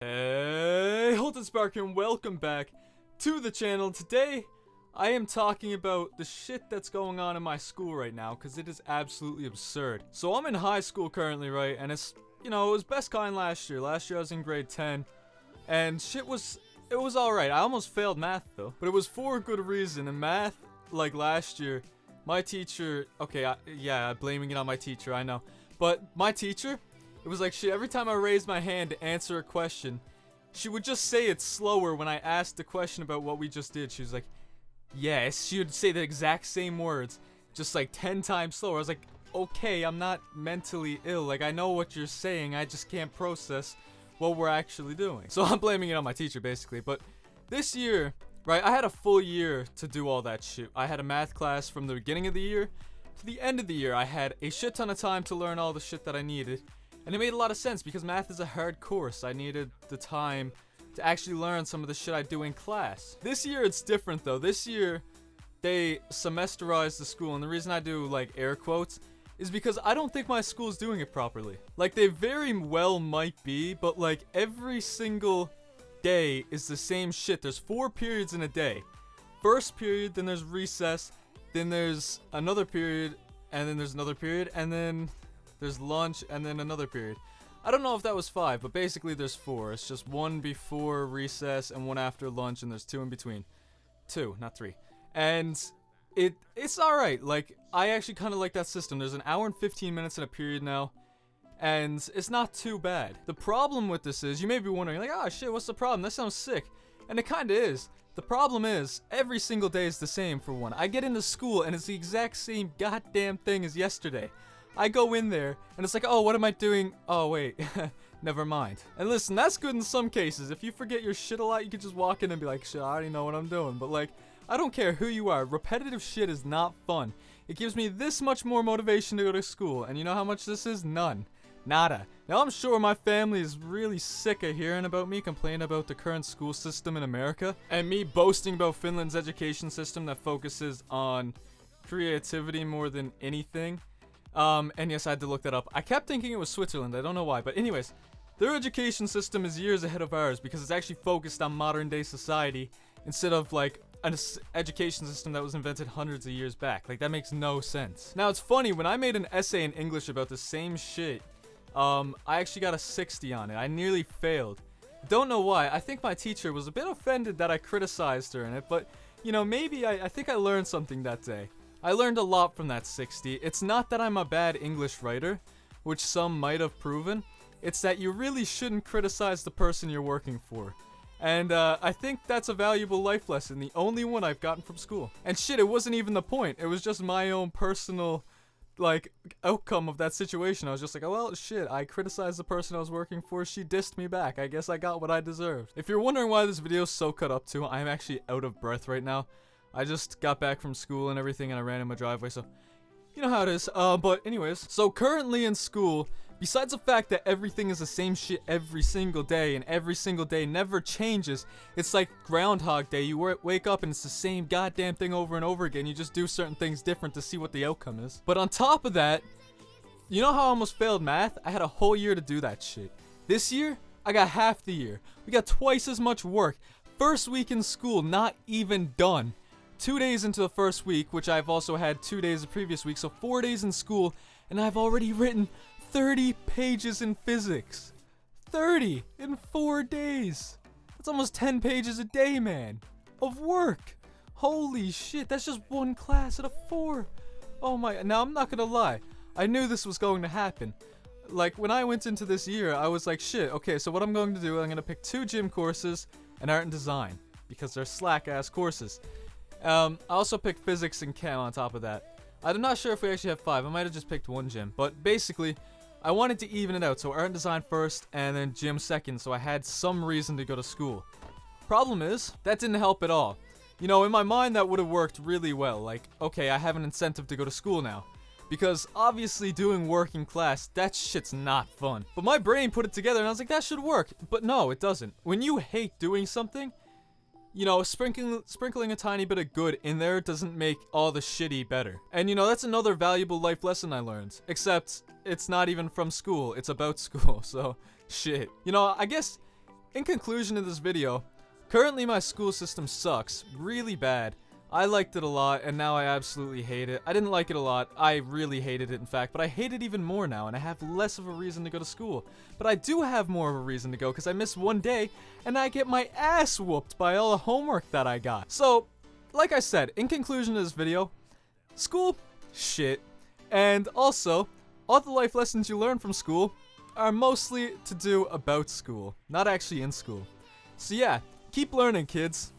Hey, Holton Sparker, and welcome back to the channel. Today, I am talking about the shit that's going on in my school right now, because it is absolutely absurd. So I'm in high school currently, right, and it was best kind last year. Last year I was in grade 10, and it was alright. I almost failed math, though, but it was for a good reason. In math, like last year, my teacher, I'm blaming it on my teacher, I know, but my teacher, it was like shit, every time I raised my hand to answer a question, she would just say it slower when I asked the question about what we just did. She was like, yes, she would say the exact same words, just like 10 times slower. I was like, okay, I'm not mentally ill, like I know what you're saying, I just can't process what we're actually doing. So I'm blaming it on my teacher basically, but this year, right, I had a full year to do all that shit. I had a math class from the beginning of the year to the end of the year. I had a shit ton of time to learn all the shit that I needed. And it made a lot of sense because math is a hard course. I needed the time to actually learn some of the shit I do in class. This year it's different though. This year they semesterized the school, and the reason I do like air quotes is because I don't think my school's doing it properly. Like they very well might be, but like every single day is the same shit. There's 4 periods in a day. First period, then there's recess, then there's another period, and then there's another period, and then there's lunch, and then another period. I don't know if that was 5, but basically there's 4. It's just 1 before recess and 1 after lunch, and there's 2 in between. 2, not 3. And it's alright. Like, I actually kind of like that system. There's an hour and 15 minutes in a period now, and it's not too bad. The problem with this is, you may be wondering, like, oh shit, what's the problem? That sounds sick. And it kinda is. The problem is, every single day is the same for one. I get into school, and it's the exact same goddamn thing as yesterday. I go in there, and it's like, oh, what am I doing? Oh, wait, never mind. And listen, that's good in some cases. If you forget your shit a lot, you can just walk in and be like, shit, I already know what I'm doing. But like, I don't care who you are. Repetitive shit is not fun. It gives me this much more motivation to go to school. And you know how much this is? None. Nada. Now, I'm sure my family is really sick of hearing about me complain about the current school system in America, and me boasting about Finland's education system that focuses on creativity more than anything. And yes, I had to look that up. I kept thinking it was Switzerland, I don't know why, but anyways, their education system is years ahead of ours because it's actually focused on modern day society instead of like an education system that was invented hundreds of years back. Like, that makes no sense. Now, it's funny, when I made an essay in English about the same shit, I actually got a 60 on it. I nearly failed. Don't know why. I think my teacher was a bit offended that I criticized her in it, but, you know, maybe I think I learned something that day. I learned a lot from that 60. It's not that I'm a bad English writer, which some might have proven. It's that you really shouldn't criticize the person you're working for. And I think that's a valuable life lesson, the only one I've gotten from school. And shit, it wasn't even the point. It was just my own personal, like, outcome of that situation. I was just like, oh well, shit, I criticized the person I was working for, she dissed me back. I guess I got what I deserved. If you're wondering why this video is so cut up to, I'm actually out of breath right now. I just got back from school and everything, and I ran in my driveway, so you know how it is. But anyways, so currently in school, besides the fact that everything is the same shit every single day, and every single day never changes, it's like Groundhog Day. You wake up and it's the same goddamn thing over and over again. You just do certain things different to see what the outcome is. But on top of that, you know how I almost failed math? I had a whole year to do that shit. This year, I got half the year. We got twice as much work. First week in school, not even done. 2 days into the first week, which I've also had 2 days the previous week, so 4 days in school, and I've already written 30 pages in physics. 30 in 4 days. That's almost 10 pages a day, man, of work. Holy shit, that's just one class out of 4. Oh my, now I'm not gonna lie, I knew this was going to happen. Like, when I went into this year, I was like, shit, okay, so what I'm going to do, I'm gonna pick 2 gym courses and art and design, because they're slack-ass courses. I also picked physics and chem on top of that. I'm not sure if we actually have 5. I might have just picked 1 gym. But basically, I wanted to even it out. So art and design first, and then gym second. So I had some reason to go to school. Problem is, that didn't help at all. You know, in my mind, that would have worked really well. Like, okay, I have an incentive to go to school now. Because obviously doing work in class, that shit's not fun. But my brain put it together and I was like, that should work. But no, it doesn't. When you hate doing something, you know, sprinkling a tiny bit of good in there doesn't make all the shitty better. And you know, that's another valuable life lesson I learned. Except, it's not even from school, it's about school, so shit. You know, I guess in conclusion of this video, currently my school system sucks really bad. I liked it a lot, and now I absolutely hate it. I didn't like it a lot. I really hated it, in fact, but I hate it even more now, and I have less of a reason to go to school. But I do have more of a reason to go, because I miss one day, and I get my ass whooped by all the homework that I got. So, like I said, in conclusion of this video, school, shit. And also, all the life lessons you learn from school are mostly to do about school, not actually in school. So yeah, keep learning, kids.